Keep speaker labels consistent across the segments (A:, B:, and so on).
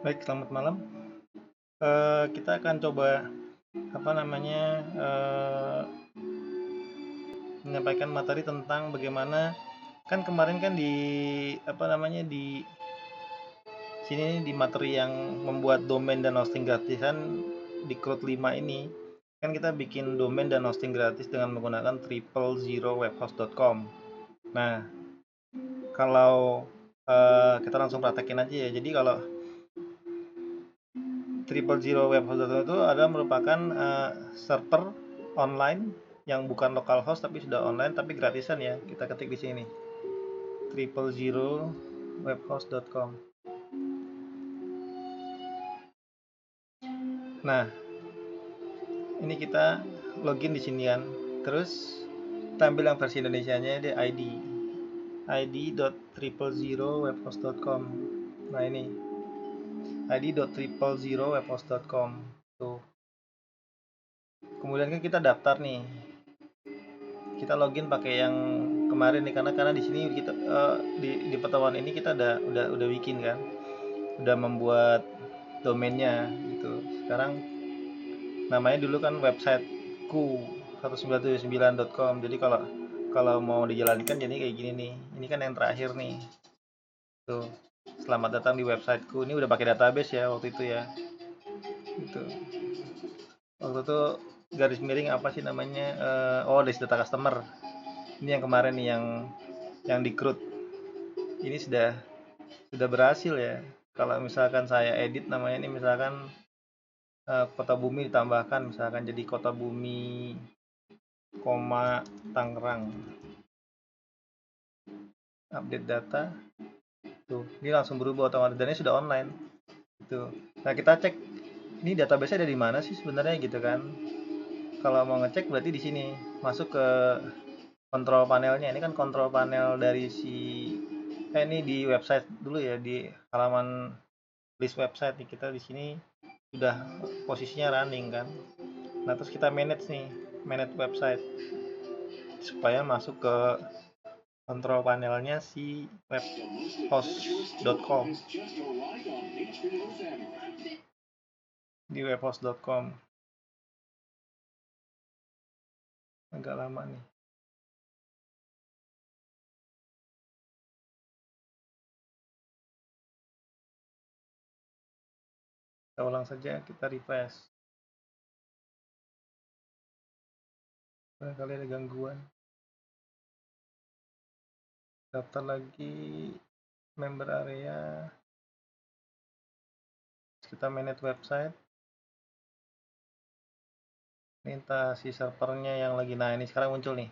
A: Baik, selamat malam. Kita akan coba apa namanya menyampaikan materi tentang bagaimana kan kemarin kan di apa namanya di sini di materi yang membuat domain dan hosting gratisan di Crowd 5 ini kan kita bikin domain dan hosting gratis dengan menggunakan triplezerowebhost.com. Nah, kalau kita langsung praktekin aja ya. Jadi kalau triplezerowebhost.com itu adalah merupakan server online yang bukan localhost tapi sudah online tapi gratisan ya. Kita ketik di sini triplezerowebhost.com. Nah, ini kita login di sini kan. Terus kita ambil yang versi Indonesianya di id.triplezerowebhost.com. Nah, ini id.triplezerowebhost.com tuh. Kemudian kan kita daftar nih, kita login pakai yang kemarin nih karena di sini kita di pertemuan ini kita udah bikin kan, udah membuat domainnya gitu. Sekarang namanya dulu kan websiteku 1979.com. Jadi kalau kalau mau dijalankan jadi kayak gini nih. Ini kan yang terakhir nih. Tuh. Selamat datang di websiteku. Ini udah pakai database ya waktu itu ya. Gitu. Waktu itu garis miring apa sih namanya? Oh, list data customer. Ini yang kemarin nih yang di CRUD. Ini sudah berhasil ya. Kalau misalkan saya edit namanya ini misalkan kota bumi ditambahkan misalkan jadi kota bumi, Tangerang. Update data. Tuh, ini langsung berubah otomatis dan ini sudah online. Gitu. Nah, kita cek ini database ada di mana sih sebenarnya gitu kan. Kalau mau ngecek berarti di sini masuk ke kontrol panelnya. Ini kan kontrol panel dari ini di website dulu ya, di halaman list website nih. Kita di sini sudah posisinya running kan. Nah, terus kita manage nih, manage website supaya masuk ke kontrol panelnya si webhost.com. Di webhost.com agak lama nih. Kita ulang saja, kita refresh. Barangkali ada gangguan. Daftar lagi member area. Kita manage website. Minta si servernya yang lagi. Nah, ini sekarang muncul nih.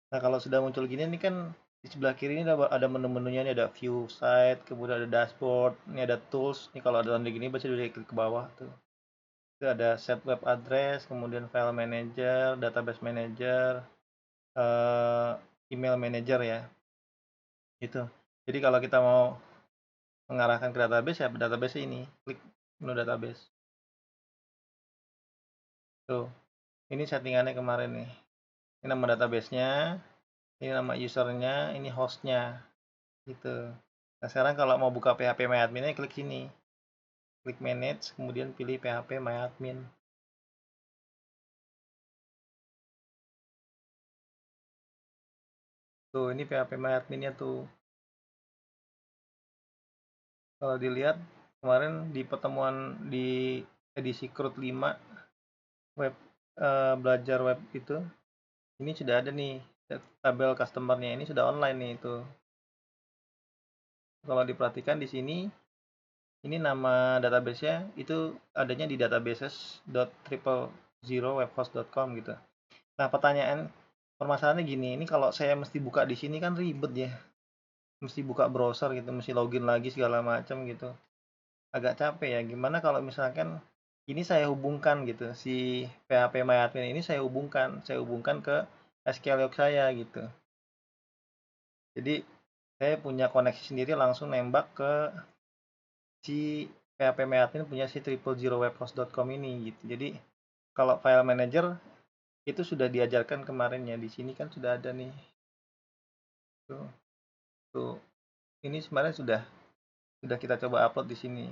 A: Nah, kalau sudah muncul gini ini kan di sebelah kiri ini ada menu-menunya, ini ada view site, kemudian ada dashboard, ini ada tools. Ini kalau ada tanda gini baca dulu klik ke bawah tuh. Itu ada set web address, kemudian file manager, database manager, email manager ya. Itu. Jadi kalau kita mau mengarahkan ke database ya database ini, klik menu database. Tuh. Ini settingannya kemarin nih. Ini nama database-nya, ini nama usernya, ini hostnya gitu. Nah, sekarang kalau mau buka PHP MyAdmin, klik sini, klik manage, kemudian pilih PHP MyAdmin. Tuh, ini PHP MyAdmin-nya tuh. Kalau dilihat kemarin di pertemuan di edisi CRUD 5 web belajar web itu, ini sudah ada nih tabel customer-nya, ini sudah online nih itu. Kalau diperhatikan di sini, ini nama database-nya itu adanya di databases.triplezerowebhost.com gitu. Nah, permasalahannya gini, ini kalau saya mesti buka di sini kan ribet ya. Mesti buka browser gitu, mesti login lagi segala macam gitu. Agak capek ya. Gimana kalau misalkan ini saya hubungkan gitu, si PHP MyAdmin ini saya hubungkan ke SQLioc saya gitu. Jadi saya punya koneksi sendiri langsung nembak ke si PHP MyAdmin punya si triplezerowebhost.com ini gitu. Jadi kalau file manager itu sudah diajarkan kemarin ya, di sini kan sudah ada nih. Tuh, tuh. Ini sebenarnya sudah kita coba upload di sini.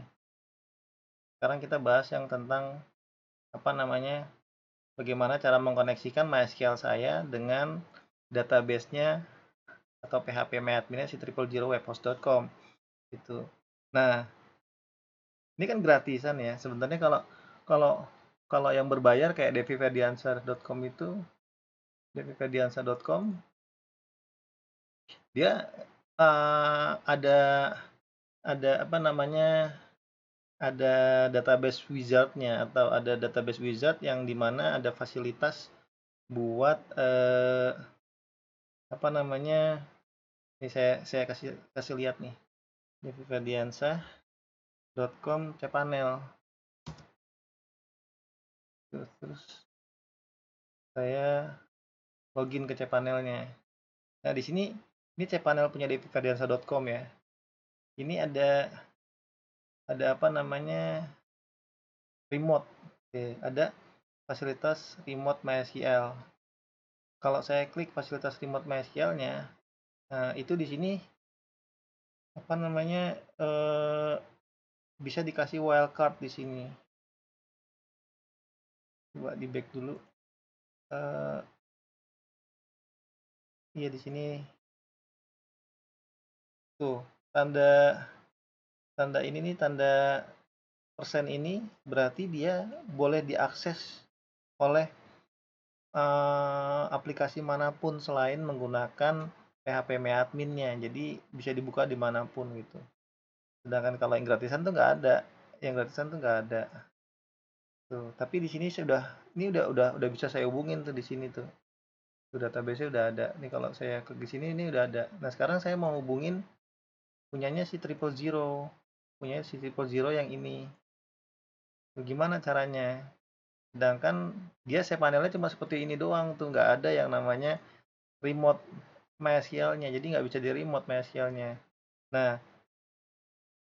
A: Sekarang kita bahas yang tentang apa namanya, bagaimana cara mengkoneksikan MySQL saya dengan database-nya atau php-admin-nya si triple0webhost.com gitu. Nah, ini kan gratisan ya. Sebenarnya kalau kalau kalau yang berbayar kayak devifediansar.com itu, devifediansar.com dia ada apa namanya, ada database wizard-nya atau ada database wizard yang dimana ada fasilitas buat apa namanya, ini saya kasih kasih lihat nih, devifediansar.com cpanel. Terus saya login ke cpanelnya. Nah, di sini ini cpanel punya devifediansar.com ya. Ini ada apa namanya, remote. Oke, ada fasilitas remote MySQL. Kalau saya klik fasilitas remote MySQL-nya, nah itu di sini apa namanya, bisa dikasih wildcard di sini. Coba di back dulu. Iya di sini tuh tanda ini nih, tanda persen ini berarti dia boleh diakses oleh aplikasi manapun selain menggunakan php-admin-nya. Jadi bisa dibuka dimanapun gitu. Sedangkan kalau yang gratisan tuh nggak ada. Yang gratisan tuh nggak ada. Tuh, tapi di sini sudah, ini udah bisa saya hubungin tuh di sini tuh. Tuh database-nya udah ada. Nih kalau saya klik di sini ini udah ada. Nah, sekarang saya mau hubungin punyanya si triple zero. Punyanya si triple zero yang ini. Tuh, gimana caranya? Sedangkan dia cpanelnya cuma seperti ini doang tuh, nggak ada yang namanya remote MySQL-nya. Jadi nggak bisa di remote MySQL-nya. Nah,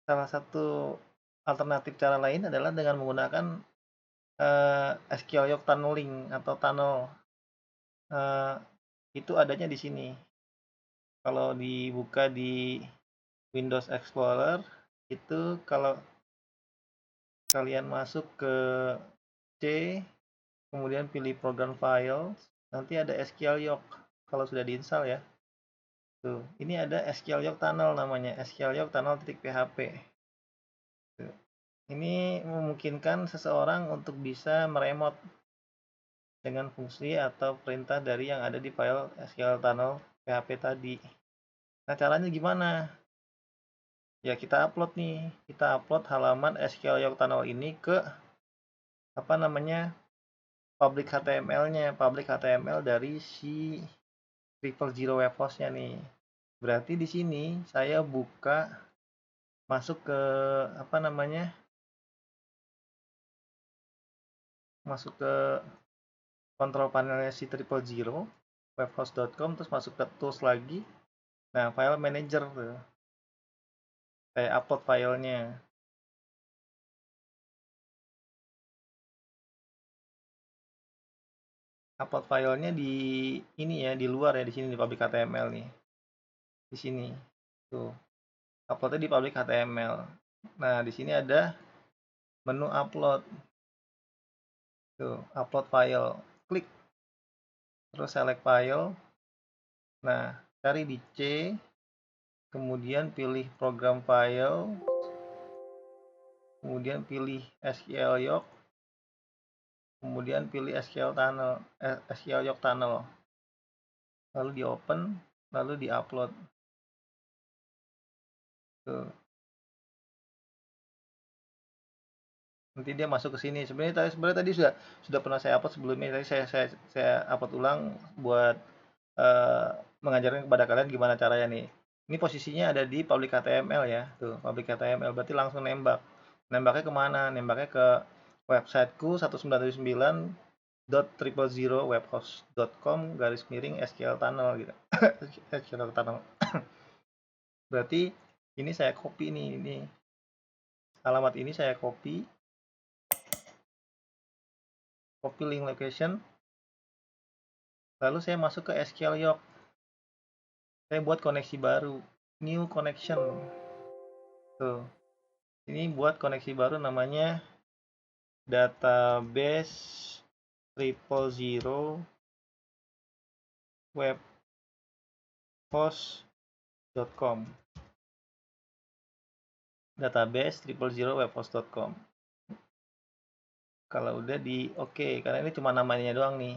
A: salah satu alternatif cara lain adalah dengan menggunakan SQL Yoke tunneling atau tunnel. Itu adanya di sini. Kalau dibuka di Windows Explorer itu, kalau kalian masuk ke C kemudian pilih program file, nanti ada SQL Yoke kalau sudah diinstal ya. Tuh, ini ada SQL Yoke tunnel namanya, SQL Yoke tunnel.php. Tuh. Ini memungkinkan seseorang untuk bisa meremote dengan fungsi atau perintah dari yang ada di file SQL tunnel PHP tadi. Nah, caranya gimana? Ya kita upload nih, kita upload halaman SQL Yoke tunnel ini ke apa namanya, public HTML-nya, public HTML dari si triple0 web host-nya nih. Berarti di sini saya buka, masuk ke apa namanya, masuk ke kontrol panelnya si triple0 webhost.com, terus masuk ke tools lagi. Nah, file manager tuh. Saya upload filenya. Upload filenya di ini ya, di luar ya, di sini di public HTML nih. Di sini. Tuh. Uploadnya di public HTML. Nah, di sini ada menu upload. Tuh, upload file. Klik. Terus select file. Nah, cari di C. Kemudian pilih program file. Kemudian pilih SQL Yoke. Kemudian pilih SQL Yoke tunnel. Lalu di open, lalu di upload. Tuh. Nanti dia masuk ke sini. Sebenarnya tadi sudah pernah saya upload sebelumnya. Tadi saya upload ulang buat mengajarkan kepada kalian gimana caranya nih. Ini posisinya ada di public HTML ya. Tuh, public HTML berarti langsung nembak. Nembaknya kemana? Nembaknya ke websiteku 192.9.000webhost.com /SQL tunnel gitu. SQL tunnel. Berarti ini saya copy nih, ini alamat ini saya copy link location, lalu saya masuk ke SQL Yoke. Saya buat koneksi baru, new connection. Tuh, ini buat koneksi baru namanya database 000 webhost.com, database 000 webhost.com. Kalau udah di oke, karena ini cuma namanya doang nih.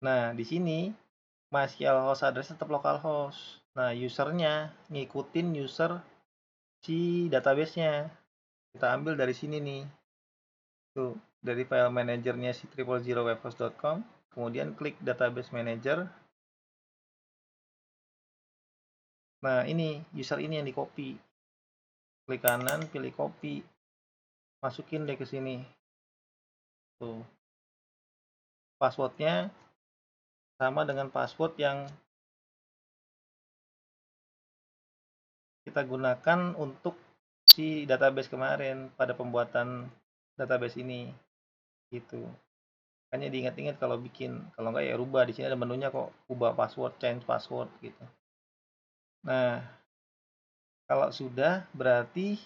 A: Nah, di sini MySQL host address tetap localhost. Nah, usernya ngikutin user si database-nya. Kita ambil dari sini nih. Tuh, dari file manajernya si 000 webhost.com, kemudian klik database manager. Nah, ini user ini yang di copy. Klik kanan, pilih copy. Masukin deh ke sini. Tuh. Passwordnya sama dengan password yang kita gunakan untuk si database kemarin pada pembuatan database ini. Gitu. Makanya diingat-ingat kalau bikin, kalau enggak ya rubah. Di sini ada menunya kok, ubah password, change password gitu. Nah, kalau sudah berarti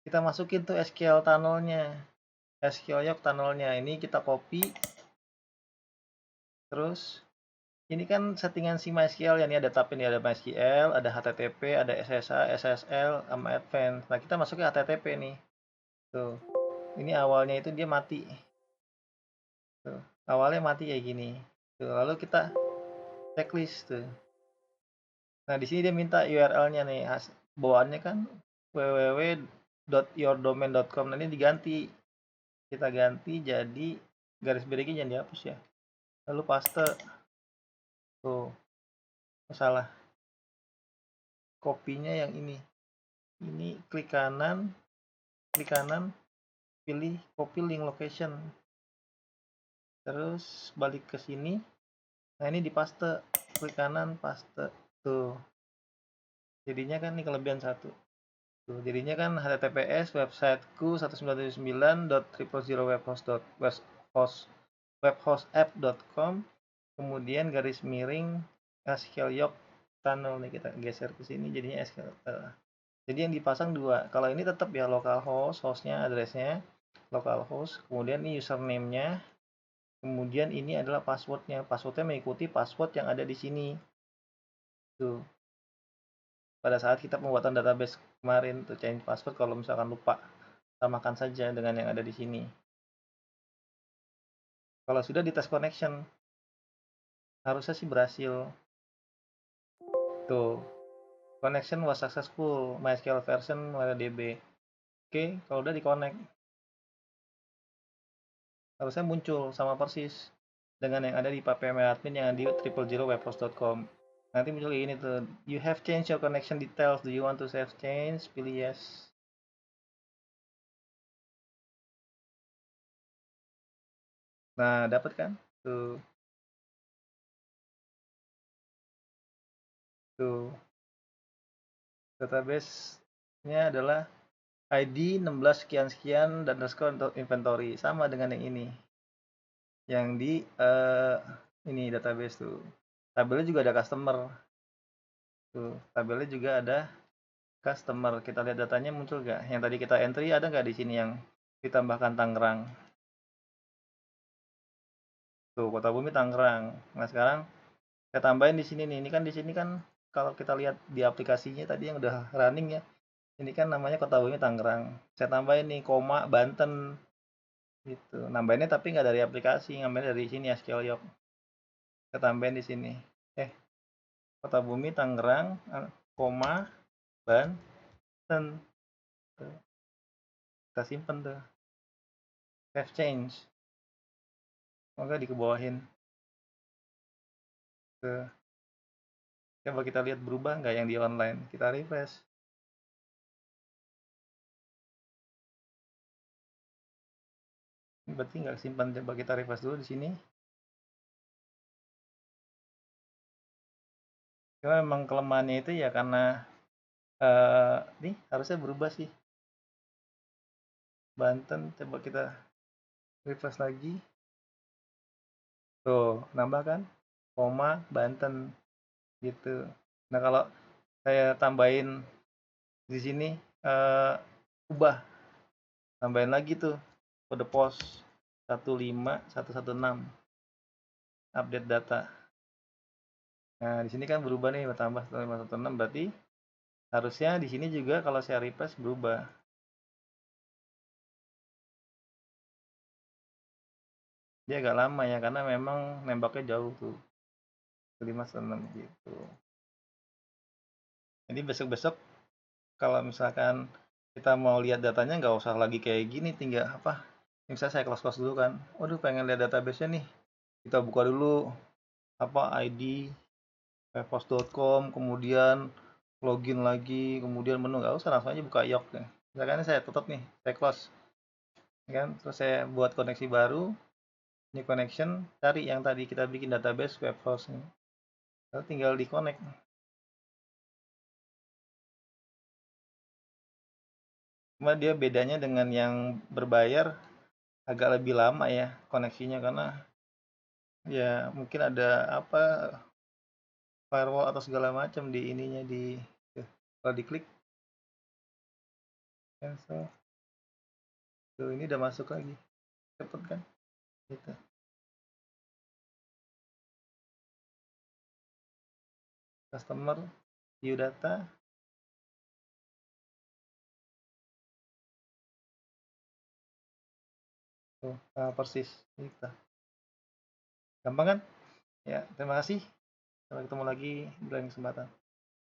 A: kita masukin tuh SQL tunnelnya, SQL Yoke tunnelnya. Ini kita copy, terus ini kan settingan si MySQL ya, ini ada tab ini, ada MySQL, ada HTTP, ada SSH, SSL, sama Advanced. Nah, kita masukin HTTP nih. Tuh. Ini awalnya itu dia mati. Tuh. Awalnya mati kayak gini. Tuh, lalu kita checklist tuh. Nah, di sini dia minta URL-nya nih. Bawaannya kan www.yourdomain.com. Nah, ini diganti. Kita ganti jadi garis berikutnya jangan dihapus ya. Lalu paste. Tuh. Salah. Kopinya yang ini. Ini klik kanan, pilih copy link location. Terus balik ke sini. Nah, ini di paste. Klik kanan, paste. Tuh. Jadinya kan ini kelebihan satu. Tuh, jadinya kan https websiteku 1979.000webhostapp.com, kemudian garis miring SQL Yoke tunnel nih, kita geser ke sini jadinya SQL. Jadi yang dipasang dua. Kalau ini tetap ya localhost, hostnya addressnya localhost, kemudian ini username-nya, kemudian ini adalah passwordnya. Passwordnya mengikuti password yang ada di sini. Tuh. Pada saat kita pembuatan database kemarin tuh change password, kalau misalkan lupa, samakan saja dengan yang ada di sini. Kalau sudah di test connection, harusnya sih berhasil. Tuh, connection was successful, MySQL version MariaDB. Oke, kalau udah di connect, harusnya muncul sama persis dengan yang ada di ppmadmin yang di 000webhost.com. Nanti muncul ini tuh, you have changed your connection details, do you want to save change? Pilih yes. Nah, dapat kan? Tuh. Tuh. Database-nya adalah ID 16 sekian-sekian dan underscore untuk inventory. Sama dengan yang ini. Yang di ini database tuh. Tabelnya juga ada customer. Tuh, tabelnya juga ada customer. Kita lihat datanya muncul nggak? Yang tadi kita entry ada nggak di sini yang ditambahkan Tangerang? Tuh, Kota Bumi Tangerang. Nah, sekarang saya tambahin di sini nih. Ini kan di sini kan kalau kita lihat di aplikasinya tadi yang udah running ya. Ini kan namanya Kota Bumi Tangerang. Saya tambahin nih koma Banten gitu. Nambahinnya tapi nggak dari aplikasi, ngambil dari sini ya SQL Yoke. Saya tambahin di sini. Kota Bumi Tangerang, koma Banten. Tuh. Kita simpen tuh. Save change. Semoga dikebawahin. Tuh. Coba kita lihat berubah nggak yang di online. Kita refresh. Berarti nggak simpan. Coba kita refresh dulu di sini. Cuma memang kelemahannya itu ya karena nih harusnya berubah sih. Banten, coba kita refresh lagi. Tuh, nambah kan? Koma Banten gitu. Nah, kalau saya tambahin di sini ubah, tambahin lagi tuh kode pos 15116 update data. Nah, di sini kan berubah nih, bertambah 15116, berarti harusnya di sini juga kalau saya refresh berubah. Dia agak lama ya, karena memang nembaknya jauh tuh. 516 gitu. Jadi besok-besok kalau misalkan kita mau lihat datanya nggak usah lagi kayak gini, tinggal apa? Misalnya saya close dulu kan. Waduh, pengen lihat database-nya nih. Kita buka dulu apa ID webhost.com, kemudian login lagi, kemudian menu, nggak usah, langsung aja buka yok ya. Misalkan saya tutup nih, saya close, ya kan? Terus saya buat koneksi baru, new connection, cari yang tadi kita bikin database webhost nih. Lalu tinggal di connect. Cuma dia bedanya dengan yang berbayar agak lebih lama ya koneksinya, karena ya mungkin ada apa, firewall atau segala macam di ininya di kalau diklik cancel. Tuh, ini udah masuk lagi. Cepet kan? Gitu. Customer, view data, tuh, persis. Gitu. Gampang kan? Ya, terima kasih. Sampai ketemu lagi di lain kesempatan.